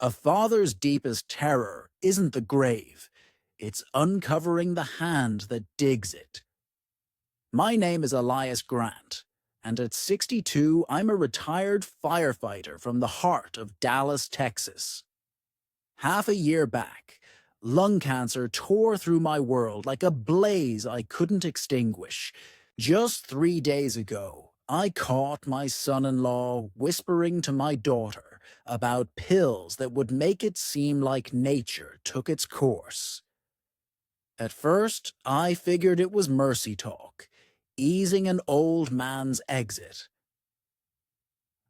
A father's deepest terror isn't the grave, it's uncovering the hand that digs it. My name is Elias Grant, and at 62, I'm a retired firefighter from the heart of Dallas, Texas. Half a year back, lung cancer tore through my world like a blaze I couldn't extinguish. Just 3 days ago, I caught my son-in-law whispering to my daughter about pills that would make it seem like nature took its course. At first, I figured it was mercy talk, easing an old man's exit.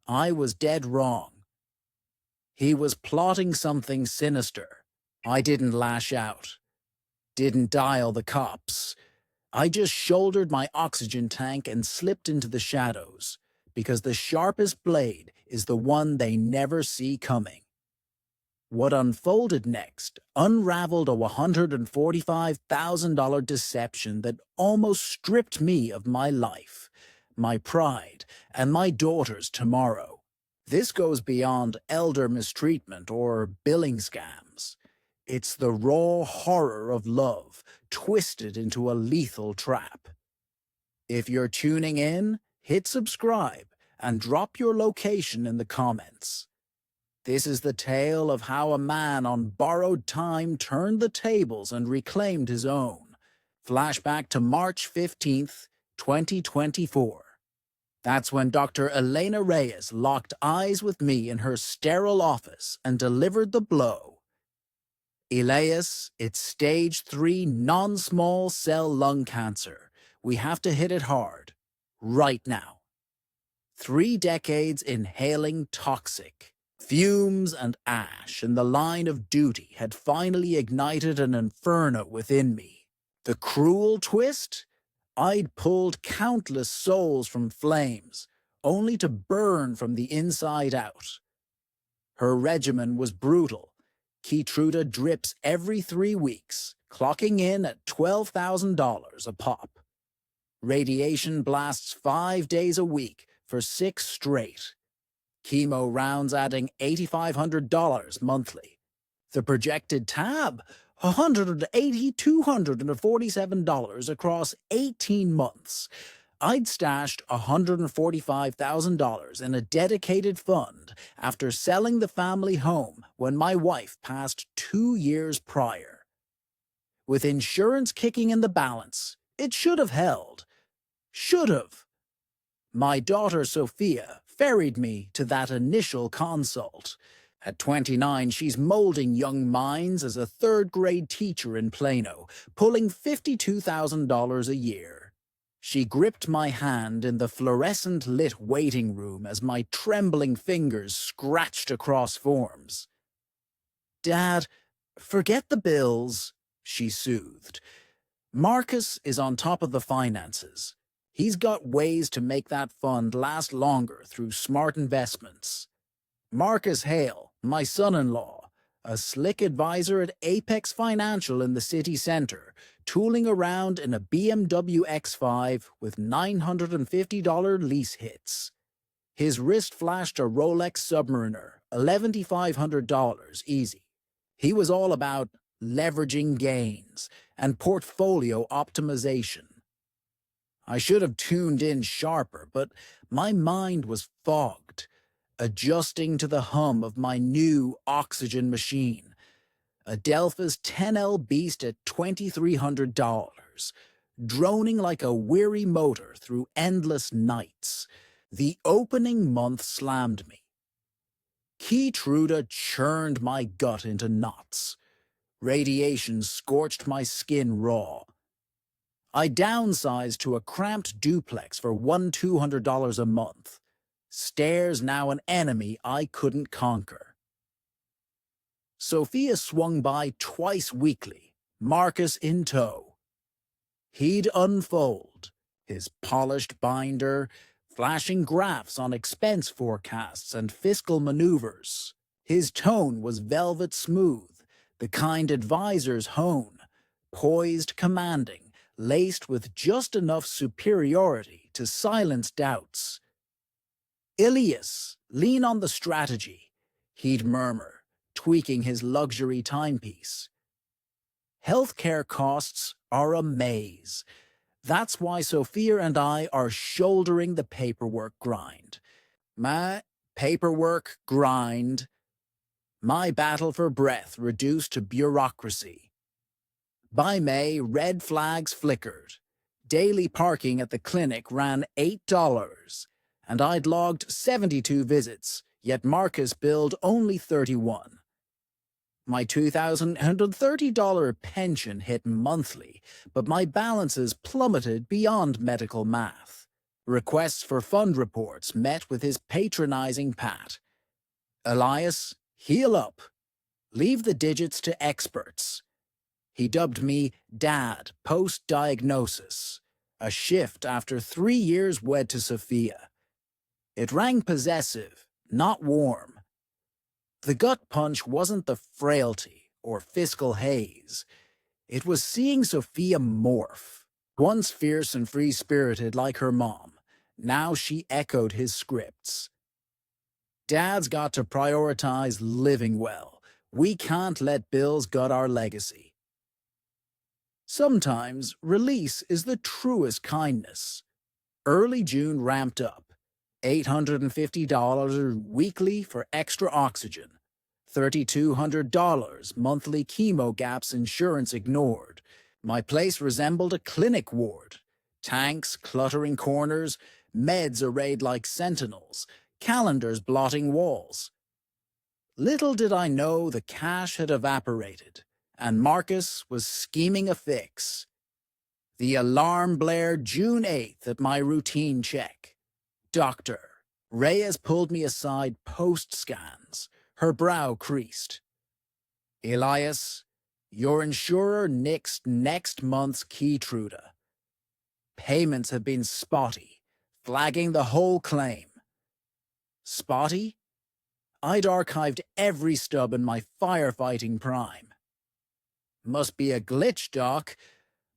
I was dead wrong. He was plotting something sinister. I didn't lash out, didn't dial the cops. I just shouldered my oxygen tank and slipped into the shadows, because the sharpest blade is the one they never see coming. What unfolded next unraveled a $145,000 deception that almost stripped me of my life, my pride, and my daughter's tomorrow. This goes beyond elder mistreatment or billing scams. It's the raw horror of love, twisted into a lethal trap. If you're tuning in, hit subscribe and drop your location in the comments. This is the tale of how a man on borrowed time turned the tables and reclaimed his own. Flashback to March 15th, 2024. That's when Dr. Elena Reyes locked eyes with me in her sterile office and delivered the blow. Elias, it's stage 3 non-small cell lung cancer. We have to hit it hard. Right now. 3 decades inhaling toxic. Fumes and ash in the line of duty had finally ignited an inferno within me. The cruel twist? I'd pulled countless souls from flames, only to burn from the inside out. Her regimen was brutal. Keytruda drips every 3 weeks, clocking in at $12,000 a pop. Radiation blasts 5 days a week for 6 straight. Chemo rounds adding $8,500 monthly. The projected tab, $247 across 18 months. I'd stashed $145,000 in a dedicated fund after selling the family home when my wife passed 2 years prior. With insurance kicking in the balance, it should have held. Should have. My daughter Sophia ferried me to that initial consult. At 29, she's molding young minds as a third-grade teacher in Plano, pulling $52,000 a year. She gripped my hand in the fluorescent-lit waiting room as my trembling fingers scratched across forms. "Dad, forget the bills," she soothed. "Marcus is on top of the finances. He's got ways to make that fund last longer through smart investments. Marcus Hale, my son-in-law, a slick advisor at Apex Financial in the city center, tooling around in a BMW X5 with $950 lease hits. His wrist flashed a Rolex Submariner, $11,500 easy. He was all about leveraging gains and portfolio optimization. I should have tuned in sharper, but my mind was fogged, adjusting to the hum of my new oxygen machine. A Delphis 10L beast at $2,300, droning like a weary motor through endless nights. The opening month slammed me. Keytruda churned my gut into knots. Radiation scorched my skin raw. I downsized to a cramped duplex for $200 a month. Stairs now an enemy I couldn't conquer. Sophia swung by twice weekly, Marcus in tow. He'd unfold, his polished binder, flashing graphs on expense forecasts and fiscal maneuvers. His tone was velvet smooth, the kind advisors hone, poised, commanding, laced with just enough superiority to silence doubts. "Elias, lean on the strategy," he'd murmur, tweaking his luxury timepiece. Healthcare costs are a maze. That's why Sophia and I are shouldering the paperwork grind. My paperwork grind. My battle for breath reduced to bureaucracy. By May, red flags flickered. Daily parking at the clinic ran $8, and I'd logged 72 visits, yet Marcus billed only 31. My $2,130 pension hit monthly, but my balances plummeted beyond medical math. Requests for fund reports met with his patronizing pat. Elias, heal up. Leave the digits to experts. He dubbed me Dad post-diagnosis, a shift after 3 years wed to Sophia. It rang possessive, not warm. The gut punch wasn't the frailty or fiscal haze. It was seeing Sophia morph. Once fierce and free-spirited like her mom, now she echoed his scripts. Dad's got to prioritize living well. We can't let bills gut our legacy. Sometimes release is the truest kindness. Early June ramped up. $850 weekly for extra oxygen. $3,200 monthly chemo gaps insurance ignored. My place resembled a clinic ward. Tanks cluttering corners, meds arrayed like sentinels, calendars blotting walls. Little did I know the cash had evaporated, and Marcus was scheming a fix. The alarm blared June 8th at my routine check. Doctor, Reyes pulled me aside post-scans, her brow creased. Elias, your insurer nixed next month's Keytruda. Payments have been spotty, flagging the whole claim. Spotty? I'd archived every stub in my firefighting prime. Must be a glitch, Doc.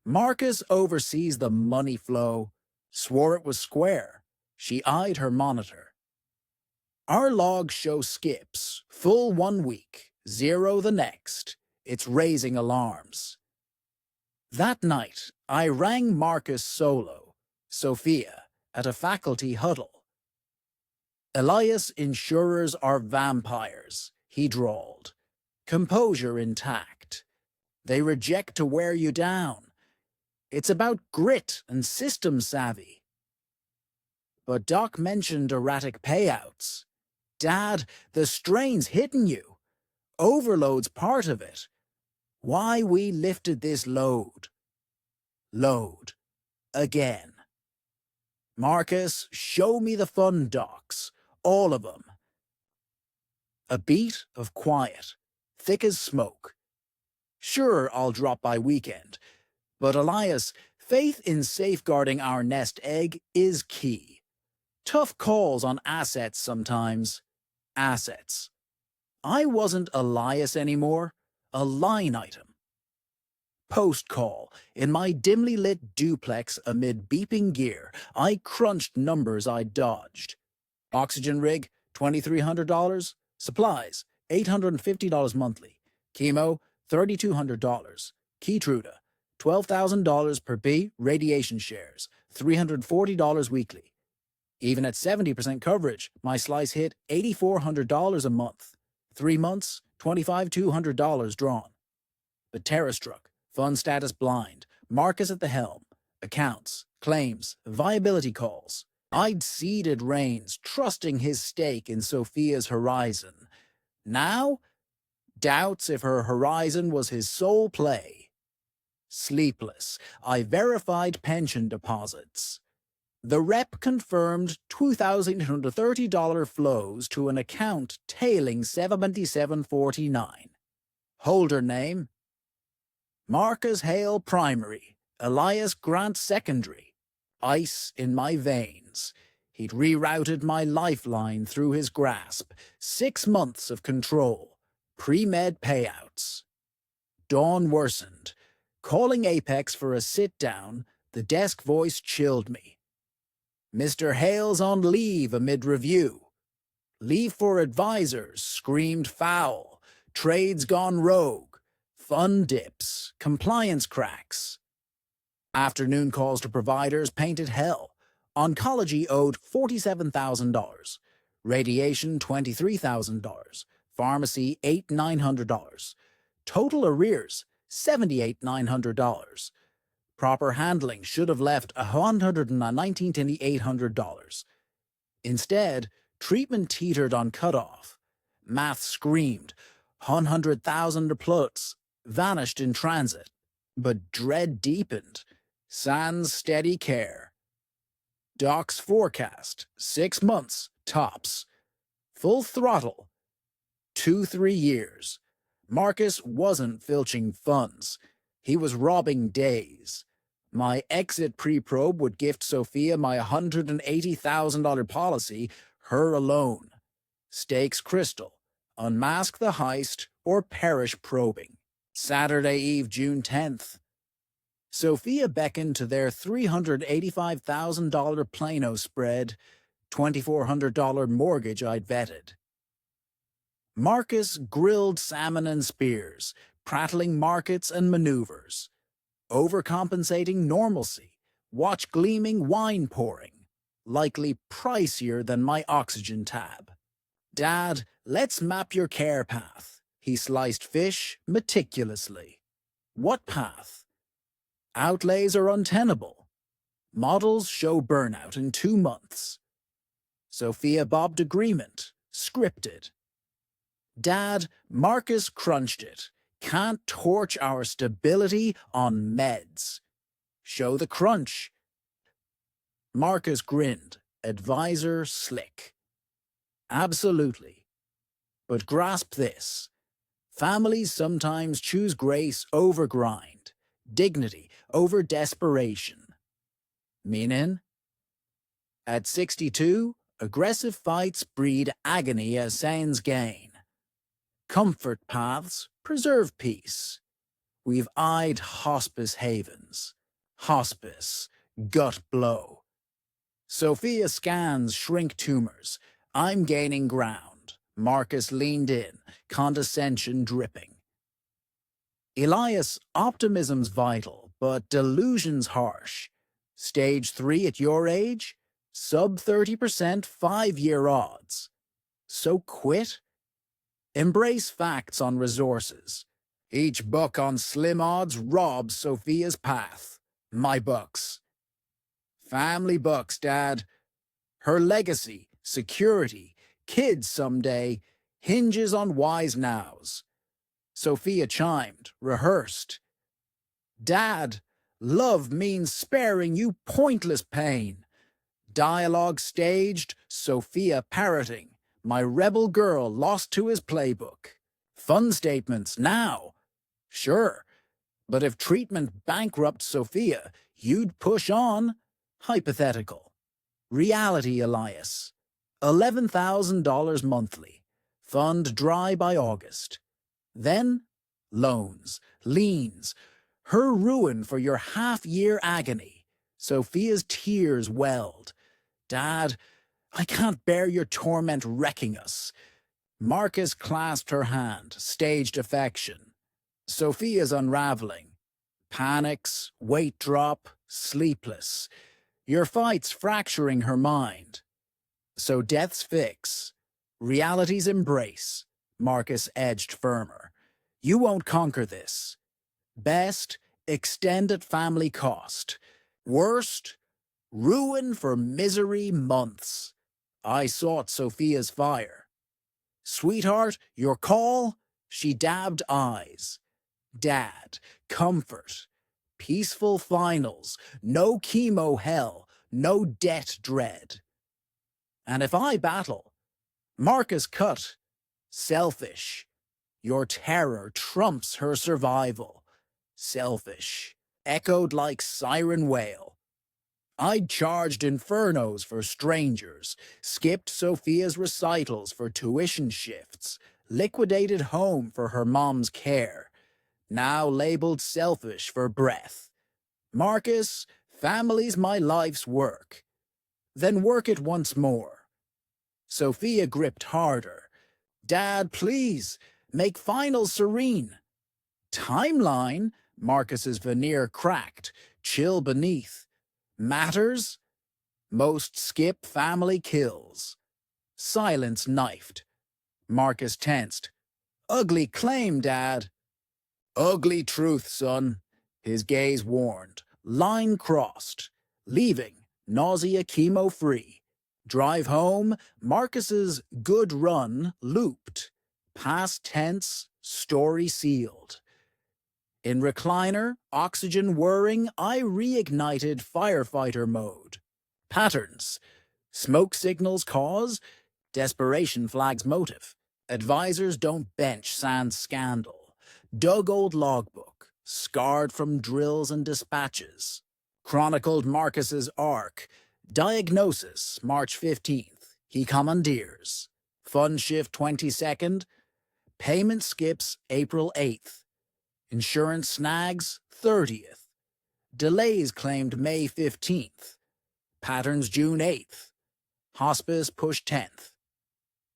Marcus oversees the money flow. Swore it was square. She eyed her monitor. Our logs show skips, full 1 week, 0 the next. It's raising alarms. That night, I rang Marcus solo, Sophia, at a faculty huddle. Elias insurers are vampires, he drawled. Composure intact. They reject to wear you down. It's about grit and system savvy. But Doc mentioned erratic payouts. Dad, the strain's hitting you. Overload's part of it. Why we lifted this load. Load. Again. Marcus, show me the fund docs. All of them. A beat of quiet, thick as smoke. Sure, I'll drop by weekend. But Elias, faith in safeguarding our nest egg is key. Tough calls on assets sometimes. Assets. I wasn't Elias anymore. A line item. Post-call, in my dimly lit duplex amid beeping gear, I crunched numbers I'd dodged. Oxygen rig, $2,300. Supplies, $850 monthly. Chemo, $3,200. Keytruda, $12,000 per B. Radiation shares, $340 weekly. Even at 70% coverage, my slice hit $8,400 a month. 3 months, $25,200 drawn. But terror struck, fund status blind, Marcus at the helm, accounts, claims, viability calls. I'd ceded reins, trusting his stake in Sophia's horizon. Now, doubts if her horizon was his sole play. Sleepless, I verified pension deposits. The rep confirmed $2,830 flows to an account tailing $77.49. Holder name: Marcus Hale Primary, Elias Grant Secondary. Ice in my veins. He'd rerouted my lifeline through his grasp. 6 months of control. Pre-med payouts. Dawn worsened. Calling Apex for a sit-down, the desk voice chilled me. Mr. Hale's on leave amid review. Leave for advisors screamed foul. Trades gone rogue. Fund dips. Compliance cracks. Afternoon calls to providers painted hell. Oncology owed $47,000. Radiation $23,000. Pharmacy $8,900. Total arrears $78,900. Proper handling should have left $119,800. Instead, treatment teetered on cutoff. Math screamed, 100,000 plus, vanished in transit. But dread deepened, sans steady care. Doc's forecast, 6 months, tops. Full throttle, 2-3 years. Marcus wasn't filching funds. He was robbing days. My exit pre-probe would gift Sophia my $180,000 policy, her alone. Stakes crystal. Unmask the heist or perish probing. Saturday Eve, June 10th. Sophia beckoned to their $385,000 Plano spread, $2,400 mortgage I'd vetted. Marcus grilled salmon and spears, prattling markets and maneuvers. Overcompensating normalcy, watch gleaming wine pouring, likely pricier than my oxygen tab. Dad, let's map your care path. He sliced fish meticulously. What path? Outlays are untenable. Models show burnout in 2 months. Sophia bobbed agreement, scripted. Dad, Marcus crunched it. Can't torch our stability on meds. Show the crunch. Marcus grinned, advisor slick. Absolutely. But grasp this. Families sometimes choose grace over grind, dignity over desperation. Meaning? At 62, aggressive fights breed agony as sans gain. Comfort paths preserve peace. We've eyed hospice havens. Hospice, gut blow. Sophia scans shrink tumors. I'm gaining ground. Marcus leaned in, condescension dripping. Elias, optimism's vital, but delusion's harsh. Stage 3 at your age? Sub 30% 5-year odds. So quit? Embrace facts on resources. Each buck on slim odds robs Sophia's path. My bucks. Family bucks, Dad. Her legacy, security, kids someday, hinges on wise nows. Sophia chimed, rehearsed. Dad, love means sparing you pointless pain. Dialogue staged, Sophia parroting. My rebel girl lost to his playbook. Fun statements now. Sure, but if treatment bankrupts Sophia, you'd push on. Hypothetical. Reality, Elias. $11,000 monthly. Fund dry by August. Then, loans, liens. Her ruin for your half-year agony. Sophia's tears welled. Dad, I can't bear your torment wrecking us. Marcus clasped her hand, staged affection. Sophia's unraveling. Panics, weight drop, sleepless. Your fight's fracturing her mind. So death's fix. Reality's embrace. Marcus edged firmer. You won't conquer this. Best, extended family cost. Worst, ruin for misery months. I sought Sophia's fire. Sweetheart, your call? She dabbed eyes. Dad, comfort. Peaceful finals. No chemo hell. No debt dread. And if I battle, Marcus cut. Selfish. Your terror trumps her survival. Selfish. Echoed like siren wail. I'd charged infernos for strangers, skipped Sophia's recitals for tuition shifts, liquidated home for her mom's care, now labeled selfish for breath. Marcus, family's my life's work. Then work it once more. Sophia gripped harder. Dad, please, make final serene. Timeline, Marcus's veneer cracked, chill beneath. Matters, most skip family kills. Silence knifed. Marcus tensed. Ugly claim, Dad. Ugly truth, son. His gaze warned. Line crossed. Leaving, nausea chemo-free. Drive home, Marcus's good run looped. Past tense, story sealed. In recliner, oxygen whirring, I reignited firefighter mode. Patterns. Smoke signals cause, desperation flags motive. Advisors don't bench sans scandal. Dug old logbook, scarred from drills and dispatches. Chronicled Marcus's arc. Diagnosis, March 15th. He commandeers. Fund shift 22nd. Payment skips April 8th. Insurance snags 30th. Delays claimed May 15th. Patterns June 8th. Hospice push 10th.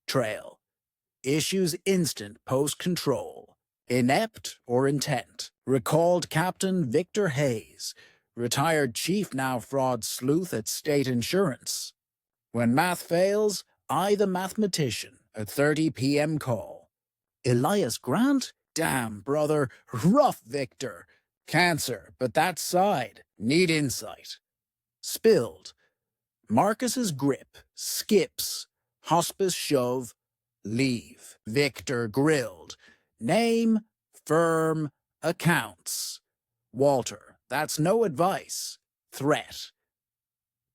Trail. Issues instant post-control. Inept or intent. Recalled Captain Victor Hayes. Retired chief now fraud sleuth at state insurance. When math fails, I the mathematician. A 30 p.m. call. Elias Grant? Damn, brother. Rough Victor. Cancer, but that side. Need insight. Spilled. Marcus's grip. Skips. Hospice shove. Leave. Victor grilled. Name. Firm. Accounts. Walter. That's no advice. Threat.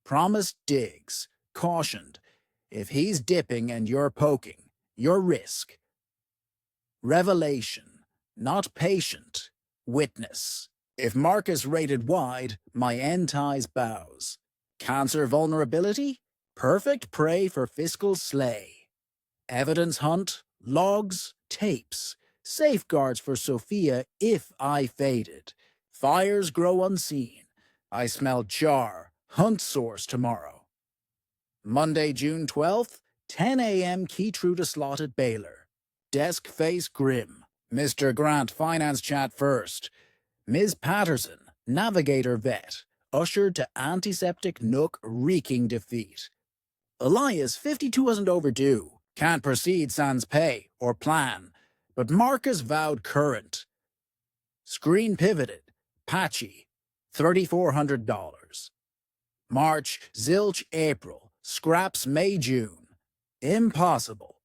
Promised digs. Cautioned. If he's dipping and you're poking, you're risk. Revelation. Not patient. Witness. If Marcus rated wide, my entice bows. Cancer vulnerability? Perfect prey for fiscal slay. Evidence hunt, logs, tapes. Safeguards for Sophia if I faded. Fires grow unseen. I smell char. Hunt source tomorrow. Monday, June 12th, 10 a.m. Keytruda slot at Baylor. Desk face grim. Mr. Grant, finance chat first. Ms. Patterson, navigator vet, ushered to antiseptic nook reeking defeat. Elias, 52 wasn't overdue. Can't proceed sans pay or plan. But Marcus vowed current. Screen pivoted. Patchy. $3,400. March, zilch April. Scraps May, June. Impossible.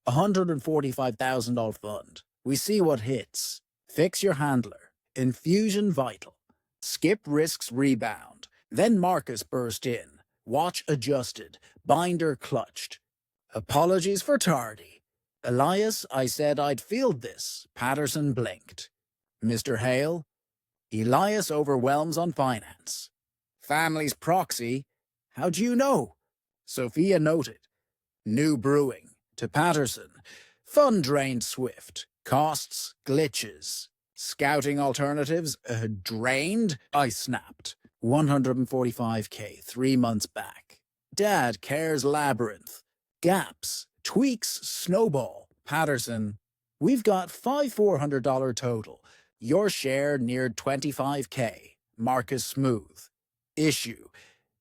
$145,000 fund. We see what hits. Fix your handler. Infusion vital. Skip risks rebound. Then Marcus burst in. Watch adjusted. Binder clutched. Apologies for tardy. Elias, I said I'd field this. Patterson blinked. Mr. Hale? Elias overwhelms on finance. Family's proxy? How'd you know? Sophia noted. New brewing. To Patterson. Fund drained swift. Costs, glitches. Scouting alternatives, drained? I snapped. $145K 3 months back. Dad cares labyrinth. Gaps, tweaks, snowball. Patterson. We've got $5,400 total. Your share neared $25K. Marcus smooth. Issue.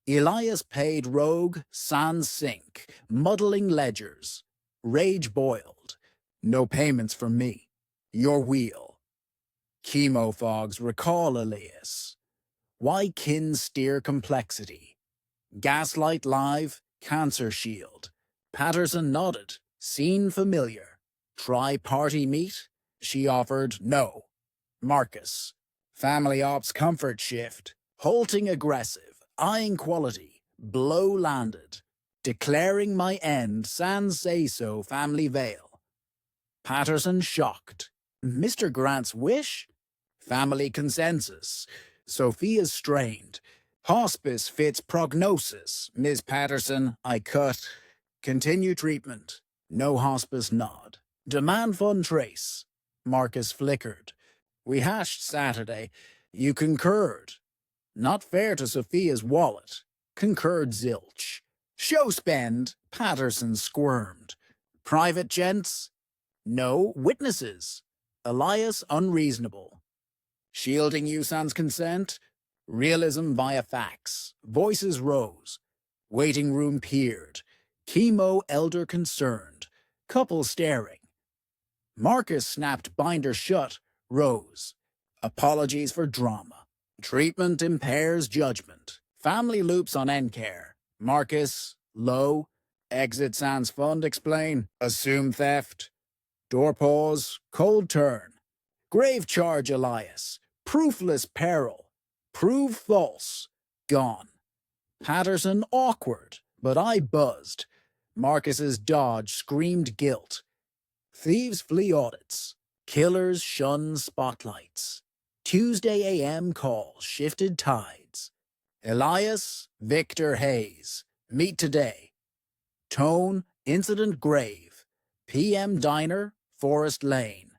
Elias paid rogue, sans sink, muddling ledgers. Rage boiled. No payments from me. Your wheel. Chemo fogs recall Elias. Why kin steer complexity? Gaslight live, cancer shield. Patterson nodded. Scene familiar. Try party meet? She offered no. Marcus. Family ops comfort shift. Halting aggressive. Eyeing quality. Blow landed. Declaring my end, sans say-so family veil. Patterson shocked. Mr. Grant's wish? Family consensus. Sophia's strained. Hospice fits prognosis. Ms. Patterson, I cut. Continue treatment. No hospice nod. Demand fund trace. Marcus flickered. We hashed Saturday. You concurred. Not fair to Sophia's wallet. Concurred zilch. Show spend. Patterson squirmed. Private gents? No witnesses. Elias unreasonable. Shielding you sans consent. Realism via facts. Voices rose. Waiting room peered. Chemo elder concerned. Couple staring. Marcus snapped binder shut. Rose. Apologies for drama. Treatment impairs judgment. Family loops on Encare. Marcus, low. Exit sans fund explain. Assume theft. Door pause. Cold turn. Grave charge Elias. Proofless peril. Prove false. Gone. Patterson awkward, but I buzzed. Marcus's dodge screamed guilt. Thieves flee audits. Killers shun spotlights. Tuesday AM call shifted tides. Elias, Victor Hayes. Meet today. Tone, incident grave. PM diner, Forest Lane.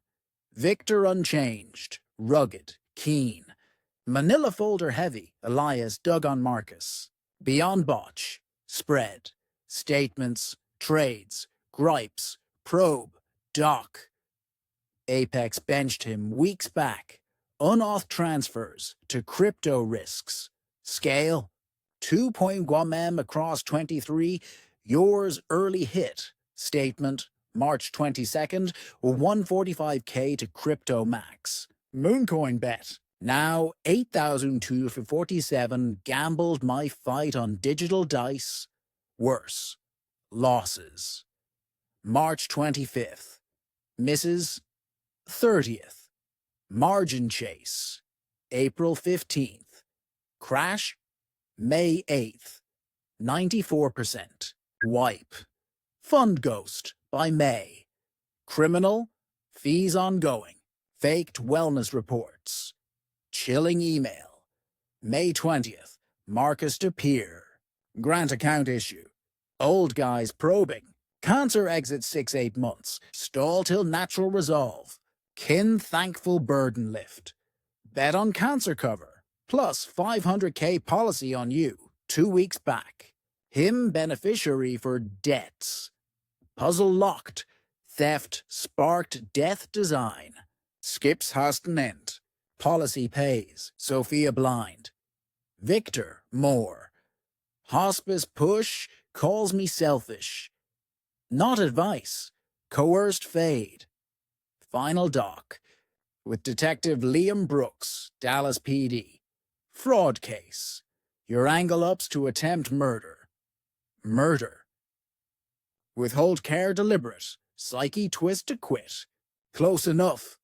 Victor unchanged, rugged, keen. Manila folder heavy, Elias dug on Marcus. Beyond botch, spread. Statements, trades, gripes, probe, doc. Apex benched him weeks back. Unauth transfers to crypto risks. Scale, 2.1 M across 23. Yours early hit. Statement, March 22nd, 145K to crypto max. Mooncoin bet. Now 8,247 gambled my fight on digital dice. Worse. Losses. March 25th. Misses. 30th. Margin chase. April 15th. Crash. May 8th. 94%. Wipe. Fund ghost by May. Criminal. Fees ongoing. Faked wellness reports. Chilling email. May 20th. Marcus to peer. Grant account issue. Old guys probing. Cancer exit 6-8 months. Stall till natural resolve. Kin thankful burden lift. Bet on cancer cover. Plus 500K policy on you. 2 weeks back. Him beneficiary for debts. Puzzle locked. Theft sparked death design. Skips Huston end. Policy pays. Sophia blind. Victor more. Hospice push calls me selfish. Not advice. Coerced fade. Final doc. With Detective Liam Brooks, Dallas PD. Fraud case. Your angle ups to attempt murder. Murder. Withhold care deliberate. Psyche twist to quit. Close enough.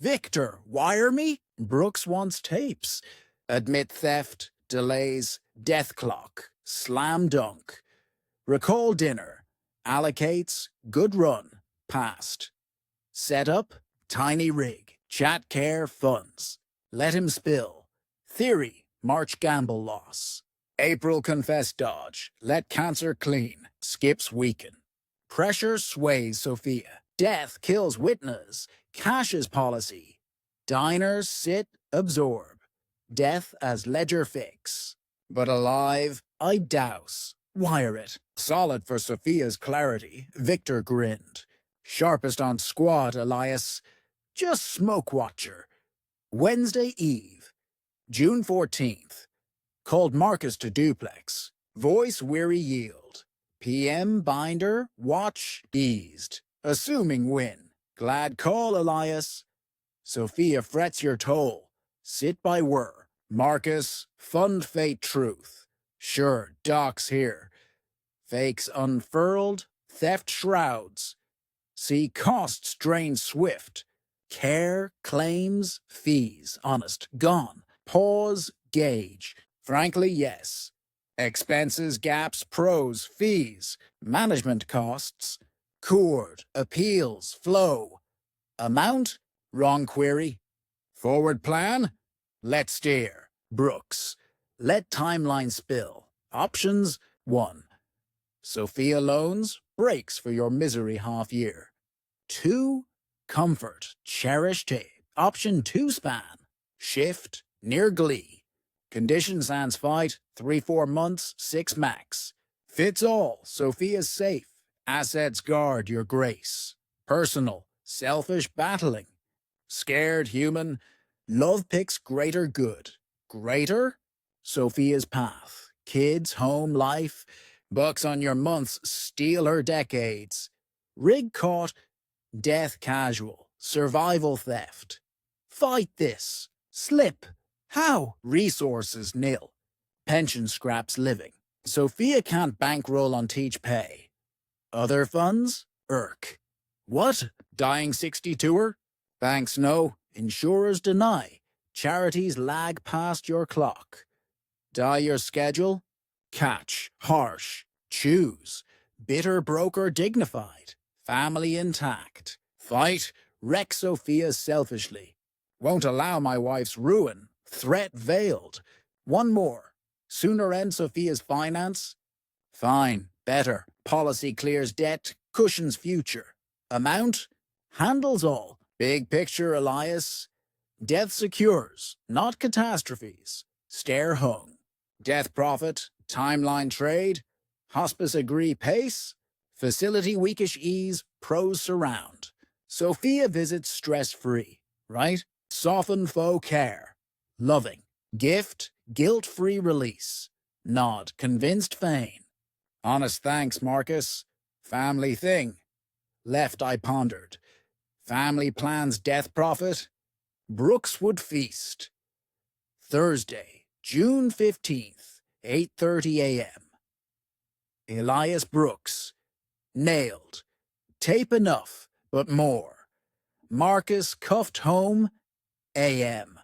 Victor, wire me? Brooks wants tapes. Admit theft, delays, death clock, slam dunk. Recall dinner. Allocates, good run, passed. Setup, tiny rig. Chat care, funds. Let him spill. Theory, March gamble loss. April confess dodge. Let cancer clean. Skips weaken. Pressure sways Sophia. Death kills witness. Cash's policy. Diners sit, absorb. Death as ledger fix. But alive, I douse. Wire it. Solid for Sophia's clarity. Victor grinned. Sharpest on squad, Elias. Just smoke watcher. Wednesday Eve. June 14th. Called Marcus to duplex. Voice weary yield. PM binder, watch eased. Assuming win. Glad call, Elias. Sophia frets your toll. Sit by whir. Marcus, fund fate truth. Sure, docs here. Fakes unfurled, theft shrouds. See costs drain swift. Care, claims, fees, honest, gone. Pause, gauge. Frankly, yes. Expenses, gaps, pros, fees, management costs. Cord, appeals, flow. Amount? Wrong query. Forward plan? Let steer. Brooks. Let timeline spill. Options? 1. Sophia loans? Breaks for your misery half year. 2. Comfort. Cherish tape. Option 2 span. Shift. Near glee. Condition sans fight. 3-4 months. 6 max. Fits all. Sophia's safe. Assets guard your grace. Personal. selfish battling. Scared human, love picks greater good. Greater? Sophia's path. Kids, home, life. Bucks on your months, steal her decades. Rig caught, death casual. Survival theft. Fight this. Slip. How? Resources nil. Pension scraps living. Sophia can't bankroll on teach pay. Other funds? Irk. What? Dying 62er? Banks no, insurers deny. Charities lag past your clock. Die your schedule? Catch, harsh, choose. Bitter broker dignified. Family intact. Fight, wreck Sophia selfishly. Won't allow my wife's ruin. Threat veiled. One more. Sooner end Sophia's finance? Fine, better. Policy clears debt, cushions future. Amount? Handles all. Big picture, Elias. Death secures, not catastrophes. Stare hung. Death profit, timeline trade. Hospice agree pace. Facility weakish ease, pros surround. Sophia visits stress-free, right? Soften faux care. Loving. Gift, guilt-free release. Nod, convinced feign. Honest thanks, Marcus. Family thing. Left I pondered. Family plans death profit. Brookswood feast. Thursday, June 15th, 8:30 a.m. Elias Brooks. Nailed. Tape enough, but more. Marcus cuffed home. A.m.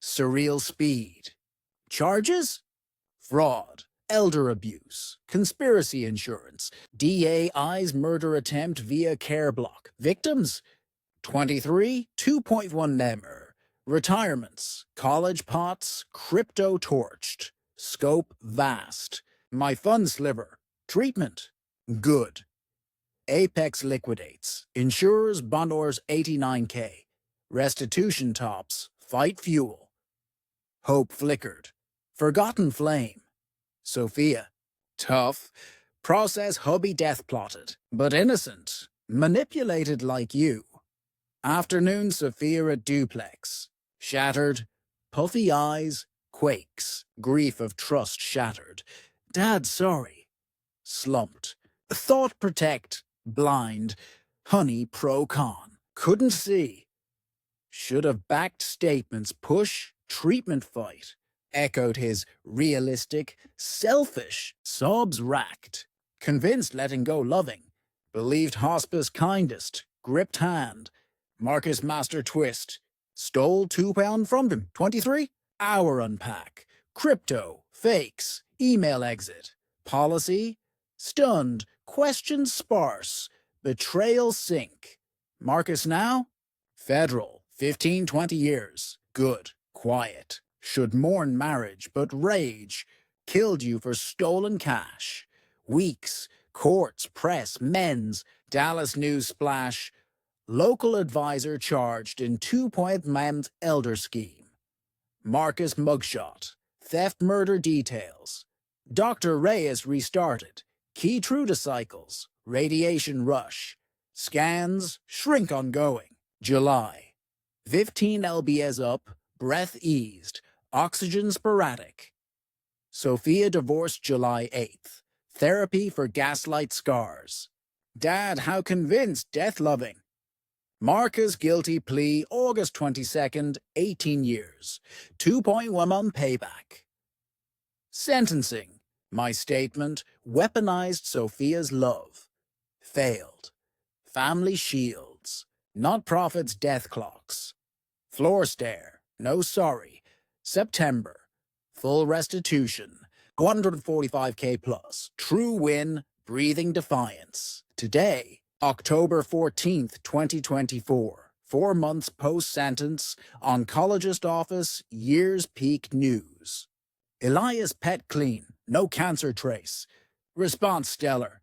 Surreal speed. Charges? Fraud. Elder abuse. Conspiracy insurance. DA eyes murder attempt via care block. Victims? 23, 2.1 Nemer. Retirements. College pots. Crypto torched. Scope vast. My fund sliver. Treatment? Good. Apex liquidates. Insurers bondors 89K. Restitution tops. Fight fuel. Hope flickered. Forgotten flame. Sophia. Tough. Process hubby death plotted. But innocent. Manipulated like you. Afternoon Sophia at duplex. Shattered. Puffy eyes. Quakes. Grief of trust shattered. Dad sorry. Slumped. Thought protect. Blind. Honey pro-con. Couldn't see. Should have backed statements push. Treatment fight. Echoed his realistic, selfish, sobs racked. Convinced letting go loving. Believed hospice kindest, gripped hand. Marcus master twist. Stole £2 from him, 23? Hour unpack. Crypto, fakes, email exit. Policy? Stunned, questions sparse. Betrayal sink. Marcus now? Federal, 15-20 years. Good, quiet. Should mourn marriage, but rage. Killed you for stolen cash. Weeks, courts, press, men's, Dallas news splash. Local advisor charged in 2.0 elder scheme. Marcus mugshot. Theft murder details. Dr. Reyes restarted. Key true to cycles. Radiation rush. Scans, shrink ongoing. July. 15 lbs up, breath eased. Oxygen sporadic. Sophia divorced July 8th. Therapy for gaslight scars. Dad, how convinced, death-loving. Marcus guilty plea August 22nd, 18 years. 2.1 on payback. Sentencing. My statement, weaponized Sophia's love. Failed. Family shields. Not profits death clocks. Floor stare. No sorry. September. Full restitution. 145K plus. True win. Breathing defiance. Today, October 14th, 2024. 4 months post-sentence. Oncologist office. Year's peak news. Elias pet clean. No cancer trace. Response stellar.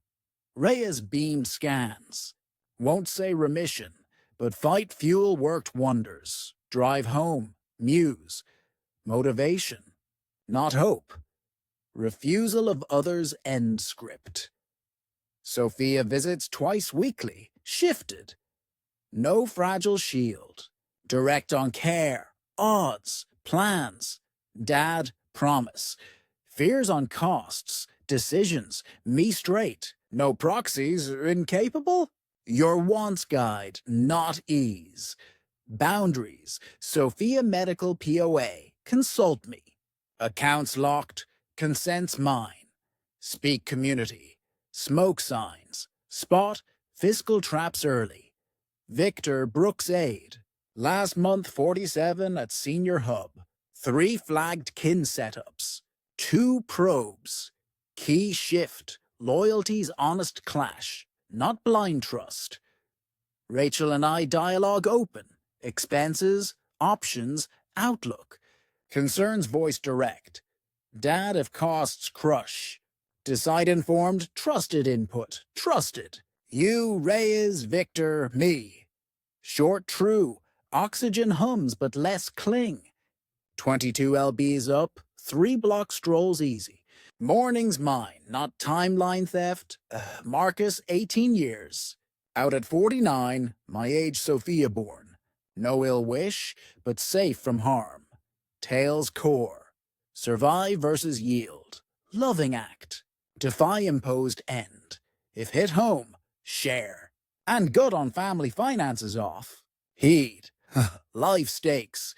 Reyes beamed scans. Won't say remission, but fight fuel worked wonders. Drive home. Muse. Motivation, not hope. Refusal of others' end script. Sophia visits twice weekly, shifted. No fragile shield. Direct on care, odds, plans. Dad, promise. Fears on costs, decisions, me straight. No proxies, incapable? Your wants guide, not ease. Boundaries, Sophia Medical POA, consult me. Accounts locked, consents mine. Speak community, smoke signs, spot fiscal traps early. Victor Brooks Aid, last month 47 at Senior Hub. 3 flagged kin setups, 2 probes. Key shift, loyalty's honest clash, not blind trust. Rachel and I dialogue open, expenses, options, outlook. Concerns voice direct. Dad if costs crush. Decide informed, trusted input, trusted. You, Reyes, Victor, me. Short true, oxygen hums but less cling. 22 lbs up, 3 block strolls easy. Morning's mine, not timeline theft. Marcus, 18 years. Out at 49, my age Sophia born. No ill wish, but safe from harm. Tails core. Survive versus yield. Loving act. Defy imposed end. If hit home, share. And good on family finances off. Heed. Life stakes.